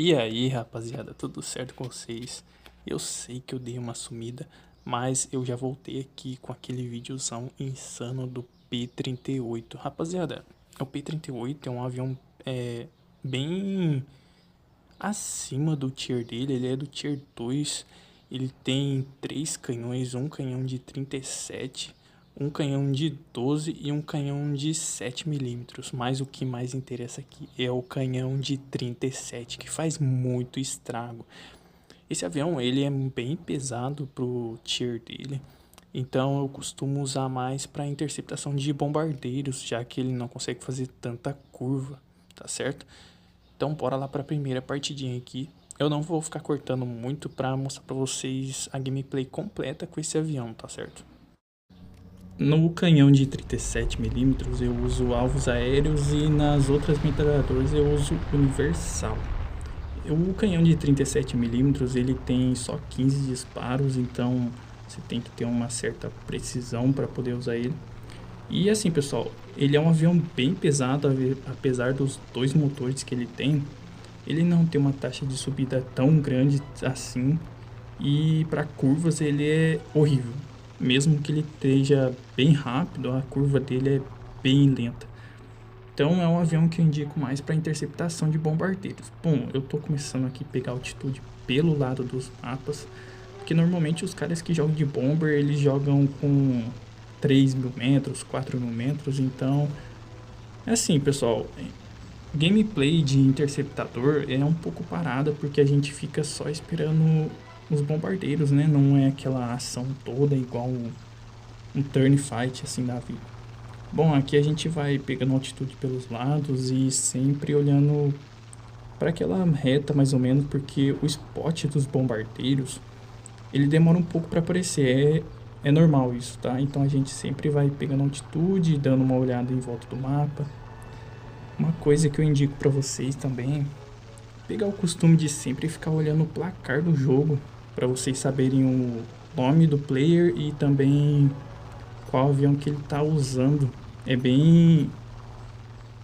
E aí, rapaziada, tudo certo com vocês? Eu sei que eu dei uma sumida, mas eu já voltei aqui com aquele videozão insano do P-38. Rapaziada, o P-38 é um avião bem acima do tier dele, ele é do tier 2. Ele tem 3 canhões, um canhão de 37, um canhão de 12 e um canhão de 7 mm. Mas o que mais interessa aqui é o canhão de 37, que faz muito estrago. Esse avião ele é bem pesado pro tier dele, então eu costumo usar mais para interceptação de bombardeiros, já que ele não consegue fazer tanta curva, tá certo? Então bora lá para a primeira partidinha aqui. Eu não vou ficar cortando muito para mostrar para vocês a gameplay completa com esse avião, tá certo? No canhão de 37 mm eu uso alvos aéreos e nas outras metralhadoras eu uso universal. O canhão de 37 mm ele tem só 15 disparos, então você tem que ter uma certa precisão para poder usar ele. E assim, pessoal, ele é um avião bem pesado, apesar dos dois motores que ele tem. Ele não tem uma taxa de subida tão grande assim, e para curvas ele é horrível. Mesmo que ele esteja bem rápido, a curva dele é bem lenta. Então é um avião que eu indico mais para interceptação de bombardeiros. Bom, eu tô começando aqui a pegar altitude pelo lado dos mapas, porque normalmente os caras que jogam de bomber, eles jogam com 3.000 metros, 4.000 metros, então é assim, pessoal, gameplay de interceptador é um pouco parada, porque a gente fica só esperando os bombardeiros, né? Não é aquela ação toda igual um turn fight assim da vida. Bom, aqui a gente vai pegando altitude pelos lados e sempre olhando para aquela reta mais ou menos, porque o spot dos bombardeiros ele demora um pouco para aparecer, é normal isso, tá? Então a gente sempre vai pegando altitude, dando uma olhada em volta do mapa. Uma coisa que eu indico para vocês também, pegar o costume de sempre ficar olhando o placar do jogo, para vocês saberem o nome do player e também qual avião que ele tá usando. É bem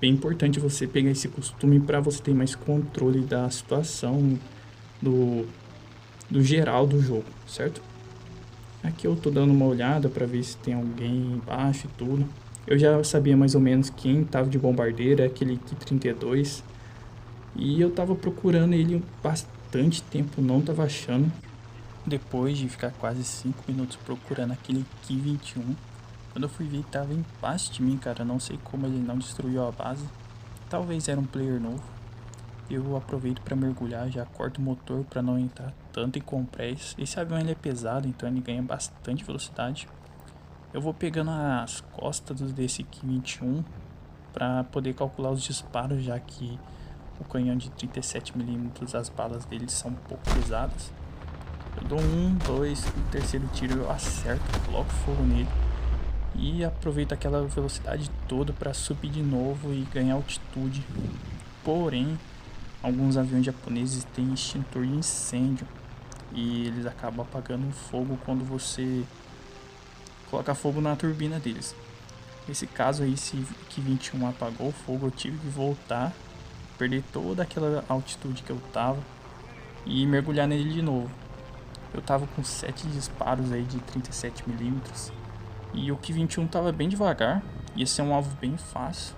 importante você pegar esse costume para você ter mais controle da situação, do geral do jogo, certo? Aqui eu tô dando uma olhada para ver se tem alguém embaixo e tudo. Eu já sabia mais ou menos quem tava de bombardeiro, é aquele Ki-32. E eu tava procurando ele bastante tempo, não tava achando. Depois de ficar quase 5 minutos procurando aquele Ki-21, quando eu fui ver, tava embaixo de mim, cara. Não sei como ele não destruiu a base. Talvez era um player novo. Eu aproveito para mergulhar, já corto o motor para não entrar tanto em compress. Esse avião ele é pesado, então ele ganha bastante velocidade. Eu vou pegando as costas desse Ki-21 para poder calcular os disparos, já que o canhão de 37 mm, as balas dele são um pouco pesadas. Eu dou um, dois, o terceiro tiro eu acerto, coloco fogo nele e aproveito aquela velocidade toda para subir de novo e ganhar altitude. Porém, alguns aviões japoneses têm extintor de incêndio e eles acabam apagando o fogo quando você coloca fogo na turbina deles. Nesse caso aí, se Ki-21 apagou o fogo, eu tive que voltar, perder toda aquela altitude que eu tava e mergulhar nele de novo. Eu tava com 7 disparos aí de 37 mm e o Ki-21 tava bem devagar, ia ser um alvo bem fácil.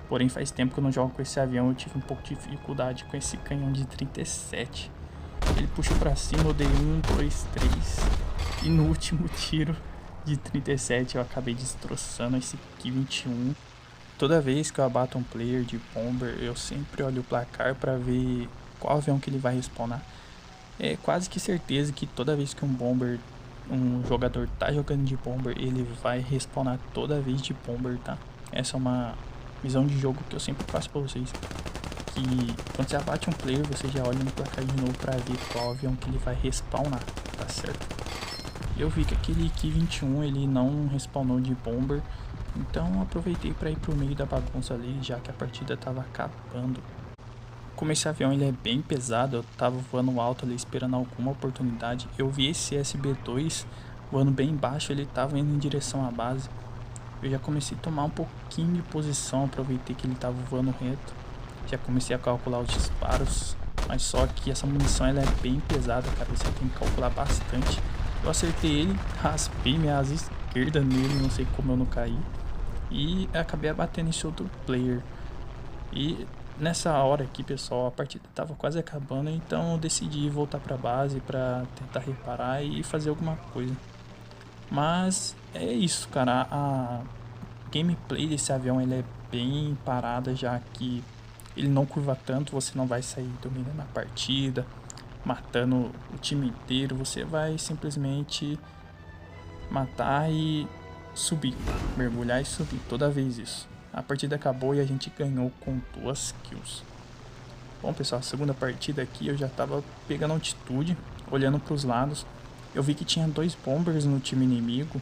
Porém faz tempo que eu não jogo com esse avião, eu tive um pouco de dificuldade com esse canhão de 37. Ele puxou pra cima, eu dei 1, 2, 3 e no último tiro de 37 eu acabei destroçando esse Ki-21. Toda vez que eu abato um player de bomber, eu sempre olho o placar para ver qual avião que ele vai respawnar. É quase que certeza que toda vez que um jogador tá jogando de bomber, ele vai respawnar toda vez de bomber, tá? Essa é uma visão de jogo que eu sempre faço pra vocês. Que quando você abate um player, você já olha no placar de novo pra ver qual avião que ele vai respawnar, tá certo? Eu vi que aquele Ki-21 ele não respawnou de bomber, então aproveitei para ir pro meio da bagunça ali, já que a partida tava acabando. Como esse avião ele é bem pesado, eu tava voando alto ali esperando alguma oportunidade. Eu vi esse SB2 voando bem baixo, ele tava indo em direção à base. Eu já comecei a tomar um pouquinho de posição, aproveitei que ele tava voando reto. Já comecei a calcular os disparos. Mas só que essa munição ela é bem pesada, cara, você tem que calcular bastante. Eu acertei ele, raspei minha asa esquerda nele, não sei como eu não caí. E acabei abatendo esse outro player. E nessa hora aqui, pessoal, a partida tava quase acabando, então eu decidi voltar pra base pra tentar reparar e fazer alguma coisa. Mas é isso, cara, a gameplay desse avião ele é bem parada, já que ele não curva tanto, você não vai sair dominando a partida, matando o time inteiro, você vai simplesmente matar e subir, mergulhar e subir, toda vez isso. A partida acabou e a gente ganhou com 2 kills. Bom pessoal, a segunda partida aqui eu já tava pegando altitude, olhando para os lados. Eu vi que tinha 2 bombers no time inimigo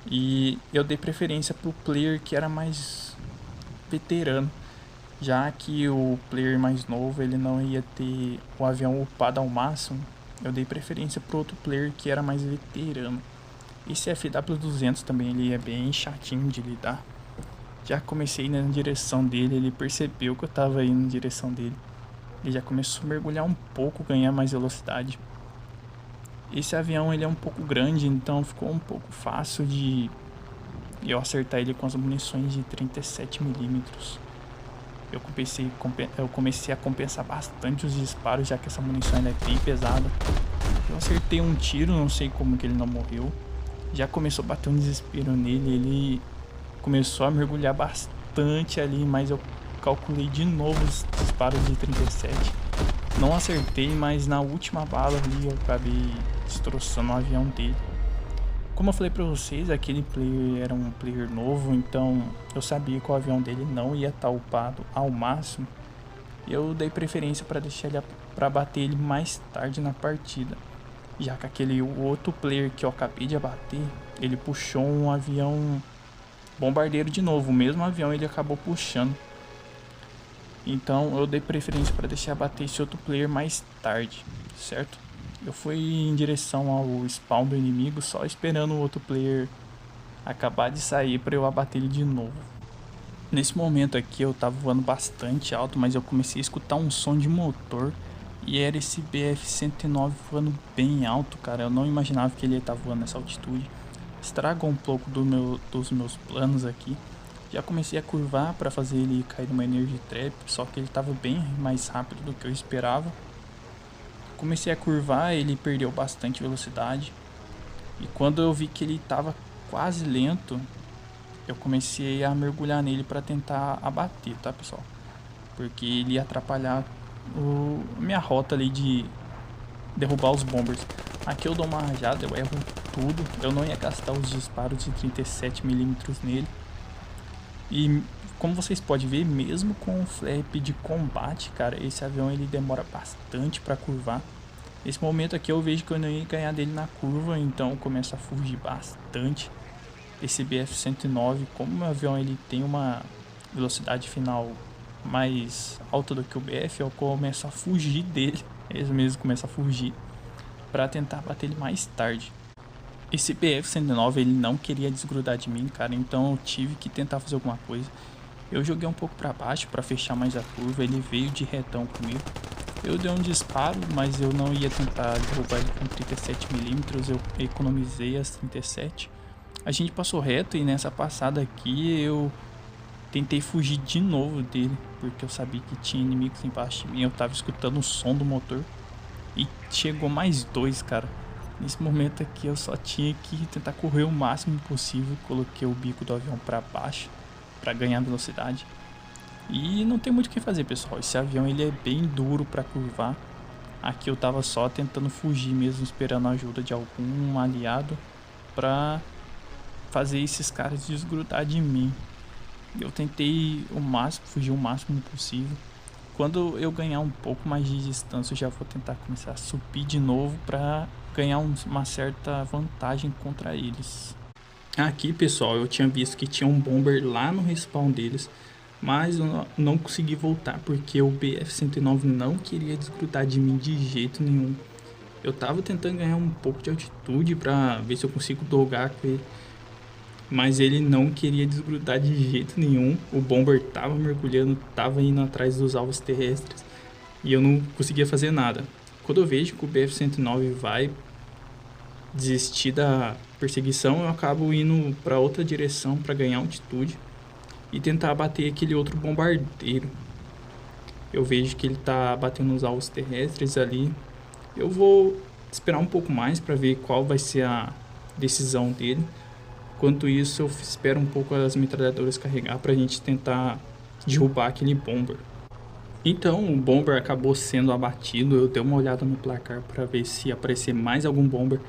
e eu dei preferência pro player que era mais veterano, já que o player mais novo ele não ia ter o avião upado ao máximo. Eu dei preferência pro outro player que era mais veterano. Esse FW200 também ele é bem chatinho de lidar. Já comecei na direção dele, ele percebeu que eu tava indo na direção dele. Ele já começou a mergulhar um pouco, ganhar mais velocidade. Esse avião ele é um pouco grande, então ficou um pouco fácil de eu acertar ele com as munições de 37mm. Eu comecei a compensar bastante os disparos, já que essa munição é bem pesada. Eu acertei um tiro, não sei como que ele não morreu. Já começou a bater um desespero nele, ele começou a mergulhar bastante ali, mas eu calculei de novo os disparos de 37. Não acertei, mas na última bala ali eu acabei destroçando o avião dele. Como eu falei pra vocês, aquele player era um player novo, então eu sabia que o avião dele não ia estar upado ao máximo. Eu dei preferência para deixar ele para bater ele mais tarde na partida, já que aquele outro player que eu acabei de abater, ele puxou um avião bombardeiro de novo, o mesmo avião ele acabou puxando. Então eu dei preferência para deixar bater esse outro player mais tarde, certo? Eu fui em direção ao spawn do inimigo, só esperando o outro player acabar de sair para eu abater ele de novo. Nesse momento aqui eu tava voando bastante alto, mas eu comecei a escutar um som de motor. E era esse BF-109 voando bem alto, cara. Eu não imaginava que ele ia estar voando nessa altitude. Estragou um pouco dos meus planos aqui. Já comecei a curvar para fazer ele cair numa energy trap, só que ele estava bem mais rápido do que eu esperava. Comecei a curvar, ele perdeu bastante velocidade. E quando eu vi que ele estava quase lento, eu comecei a mergulhar nele para tentar abater, tá pessoal? Porque ele ia atrapalhar minha rota ali de derrubar os bombers. Aqui eu dou uma rajada, eu erro tudo. Eu não ia gastar os disparos de 37mm nele. E como vocês podem ver, mesmo com o flap de combate, cara, esse avião ele demora bastante para curvar. Nesse momento aqui eu vejo que eu não ia ganhar dele na curva, então eu começo a fugir bastante. Esse BF-109, como o avião ele tem uma velocidade final mais alta do que o BF, eu começo a fugir dele. Eles mesmo começam a fugir para tentar bater ele mais tarde. Esse BF-109 ele não queria desgrudar de mim, cara, então eu tive que tentar fazer alguma coisa. Eu joguei um pouco para baixo para fechar mais a curva, ele veio de retão comigo. Eu dei um disparo, mas eu não ia tentar derrubar ele com 37mm, eu economizei as 37. A gente passou reto e nessa passada aqui eu tentei fugir de novo dele, porque eu sabia que tinha inimigos embaixo de mim, eu tava escutando o som do motor. E chegou mais 2, cara. Nesse momento aqui eu só tinha que tentar correr o máximo possível, coloquei o bico do avião para baixo para ganhar velocidade. E não tem muito o que fazer, pessoal. Esse avião ele é bem duro para curvar. Aqui eu tava só tentando fugir mesmo, esperando a ajuda de algum aliado para fazer esses caras desgrudar de mim. Eu tentei o máximo, fugir o máximo possível. Quando eu ganhar um pouco mais de distância, eu já vou tentar começar a subir de novo para ganhar uma certa vantagem contra eles. Aqui, pessoal, eu tinha visto que tinha um bomber lá no respawn deles, mas eu não consegui voltar porque o BF-109 não queria desgrudar de mim de jeito nenhum. Eu tava tentando ganhar um pouco de altitude para ver se eu consigo dogar com ele, mas ele não queria desgrudar de jeito nenhum. O bomber tava mergulhando, tava indo atrás dos alvos terrestres. e eu não conseguia fazer nada. Quando eu vejo que o BF-109 vai desistir da perseguição, eu acabo indo para outra direção para ganhar altitude e tentar bater aquele outro bombardeiro. Eu vejo que ele tá batendo nos alvos terrestres ali. Eu vou esperar um pouco mais para ver qual vai ser a decisão dele. Enquanto isso, eu espero um pouco as metralhadoras carregar pra gente tentar derrubar aquele bomber. Então, o bomber acabou sendo abatido. Eu dei uma olhada no placar para ver se aparecer mais algum bomber.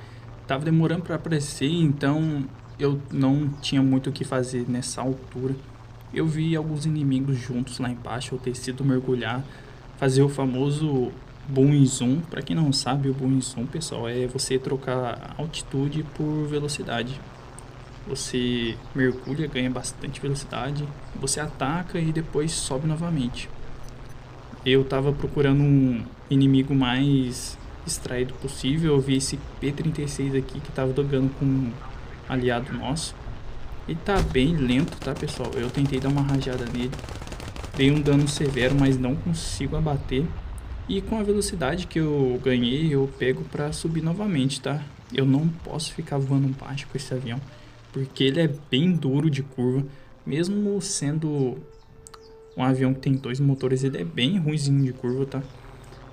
Tava demorando para aparecer, então eu não tinha muito o que fazer nessa altura. Eu vi alguns inimigos juntos lá embaixo. Eu decido mergulhar, fazer o famoso boom e zoom. Para quem não sabe, o boom e zoom, pessoal, é você trocar altitude por velocidade. Você mergulha, ganha bastante velocidade, você ataca e depois sobe novamente. Eu tava procurando um inimigo mais extraído possível. Eu vi esse P-36 aqui que tava dogando com um aliado nosso. Ele tá bem lento, tá, pessoal? Eu tentei dar uma rajada nele, dei um dano severo, mas não consigo abater. E com a velocidade que eu ganhei, eu pego pra subir novamente, tá? Eu não posso ficar voando baixo com esse avião, porque ele é bem duro de curva. Mesmo sendo um avião que tem 2 motores, ele é bem ruimzinho de curva, tá?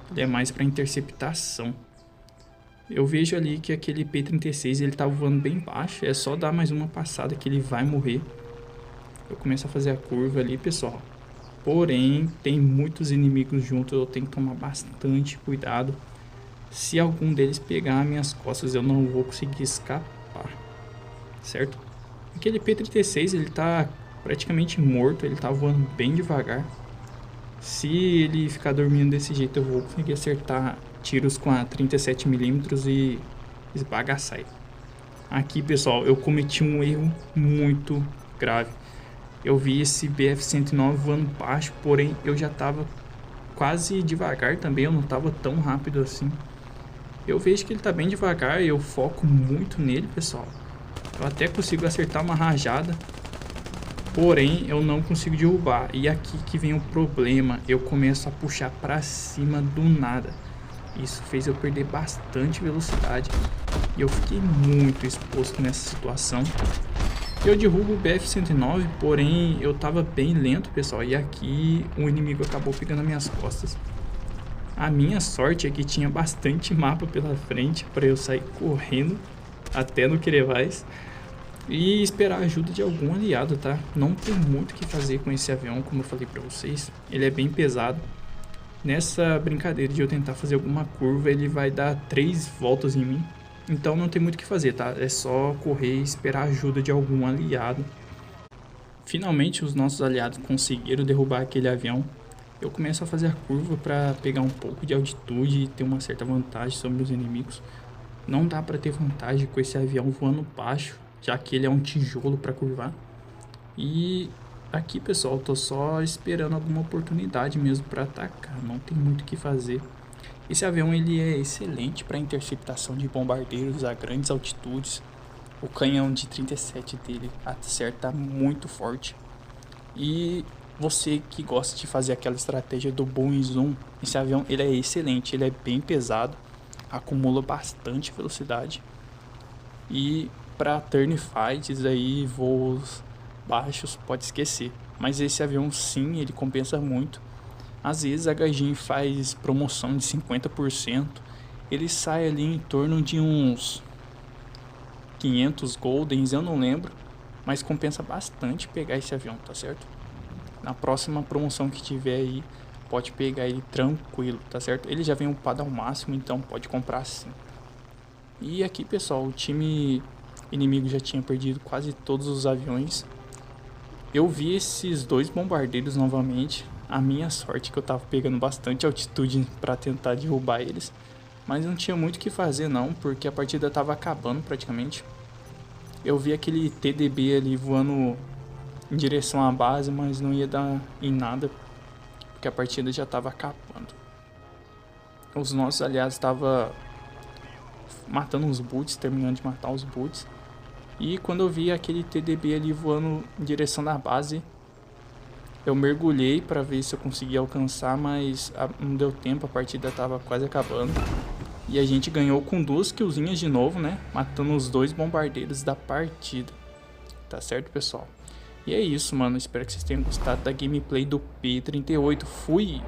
Ele é mais para interceptação. Eu vejo ali que aquele P-36 ele tá voando bem baixo. É só dar mais uma passada que ele vai morrer. Eu começo a fazer a curva ali, pessoal. Porém, tem muitos inimigos juntos. Eu tenho que tomar bastante cuidado. Se algum deles pegar minhas costas, eu não vou conseguir escapar, certo? Aquele P-36 ele tá praticamente morto. Ele tá voando bem devagar. Se ele ficar dormindo desse jeito, eu vou conseguir acertar tiros com a 37mm e esbagaçar ele. Aqui, pessoal, eu cometi um erro muito grave. Eu vi esse BF-109 voando baixo, porém eu já tava quase devagar também, eu não tava tão rápido assim. Eu vejo que ele tá bem devagar e eu foco muito nele, pessoal. Eu até consigo acertar uma rajada, porém eu não consigo derrubar. E aqui que vem o problema, eu começo a puxar pra cima do nada. Isso fez eu perder bastante velocidade e eu fiquei muito exposto nessa situação. Eu derrubo o BF-109, porém eu tava bem lento, pessoal, e aqui o inimigo acabou pegando as minhas costas. A minha sorte é que tinha bastante mapa pela frente para eu sair correndo até no Querevais e esperar a ajuda de algum aliado, tá? Não tem muito o que fazer com esse avião, como eu falei para vocês, ele é bem pesado. Nessa brincadeira de eu tentar fazer alguma curva, ele vai dar 3 voltas em mim. Então não tem muito o que fazer, tá? É só correr e esperar a ajuda de algum aliado. Finalmente os nossos aliados conseguiram derrubar aquele avião. Eu começo a fazer a curva para pegar um pouco de altitude e ter uma certa vantagem sobre os inimigos. Não dá para ter vantagem com esse avião voando baixo, já que ele é um tijolo para curvar. E aqui, pessoal, tô só esperando alguma oportunidade mesmo para atacar. Não tem muito o que fazer. Esse avião ele é excelente para interceptação de bombardeiros a grandes altitudes. O canhão de 37 dele acerta muito forte. E você que gosta de fazer aquela estratégia do boom e zoom, esse avião ele é excelente, ele é bem pesado, acumula bastante velocidade. E para turn fights aí, voos baixos, pode esquecer. Mas esse avião sim, ele compensa muito. Às vezes a Gaijin faz promoção de 50%, ele sai ali em torno de uns 500 Goldens, eu não lembro, mas compensa bastante pegar esse avião, tá certo? Na próxima promoção que tiver aí, pode pegar ele tranquilo, tá certo? Ele já vem upado ao máximo, então pode comprar sim. E aqui, pessoal, o time inimigo já tinha perdido quase todos os aviões. Eu vi esses 2 bombardeiros novamente. A minha sorte é que eu tava pegando bastante altitude para tentar derrubar eles, mas não tinha muito o que fazer não, porque a partida tava acabando praticamente. Eu vi aquele TDB ali voando em direção à base, mas não ia dar em nada, porque a partida já tava acabando. Os nossos aliados estavam matando os boots, terminando de matar os boots. E quando eu vi aquele TDB ali voando em direção da base, Eu mergulhei pra ver se eu conseguia alcançar, mas não deu tempo, a partida tava quase acabando. E a gente ganhou com 2 killzinhas de novo, né? Matando os 2 bombardeiros da partida. Tá certo, pessoal? E é isso, mano. Espero que vocês tenham gostado da gameplay do P38. Fui!